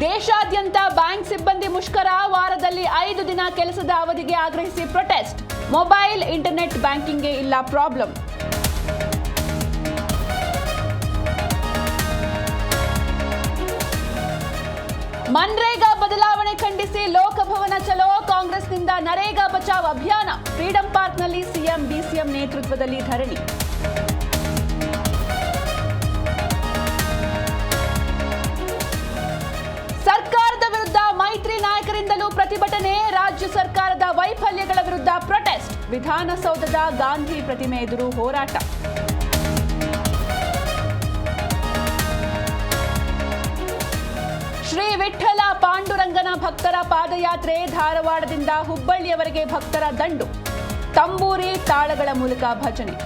ದೇಶಾದ್ಯಂತ ಬ್ಯಾಂಕ್ ಸಿಬ್ಬಂದಿ ಮುಷ್ಕರ, ವಾರದಲ್ಲಿ 5 ದಿನ ಕೆಲಸದ ಅವಧಿಗೆ ಆಗ್ರಹಿಸಿ ಪ್ರೊಟೆಸ್ಟ್. ಮೊಬೈಲ್, ಇಂಟರ್ನೆಟ್ ಬ್ಯಾಂಕಿಂಗ್ಗೆ ಇಲ್ಲ ಪ್ರಾಬ್ಲಮ್. ಮನ್ರೇಗಾ ಬದಲಾವಣೆ ಖಂಡಿಸಿ ಲೋಕಭವನ ಚಲೋ, ಕಾಂಗ್ರೆಸ್ನಿಂದ ನರೇಗಾ ಬಚಾವ್ ಅಭಿಯಾನ. ಫ್ರೀಡಂ ಪಾರ್ಕ್ನಲ್ಲಿ ಸಿಎಂ, ಡಿಸಿಎಂ ನೇತೃತ್ವದಲ್ಲಿ ಧರಣಿ. ಸರ್ಕಾರದ ವಿರುದ್ಧ ಮೈತ್ರಿ ನಾಯಕರಿಂದಲೂ ಪ್ರತಿಭಟನೆ, ರಾಜ್ಯ ಸರ್ಕಾರದ ವೈಫಲ್ಯಗಳ ವಿರುದ್ಧ ಪ್ರೊಟೆಸ್ಟ್. ವಿಧಾನಸೌಧದ ಗಾಂಧಿ ಪ್ರತಿಮೆ ಎದುರು ಹೋರಾಟ. ಶ್ರೀ ವಿಠ್ಠಲ ಪಾಂಡುರಂಗನ ಭಕ್ತರ ಪಾದಯಾತ್ರೆ, ಧಾರವಾಡದಿಂದ ಹುಬ್ಬಳ್ಳಿಯವರೆಗೆ ಭಕ್ತರ ದಂಡು. ತಂಬೂರಿ ತಾಳಗಳ ಮೂಲಕ ಭಜನೆ.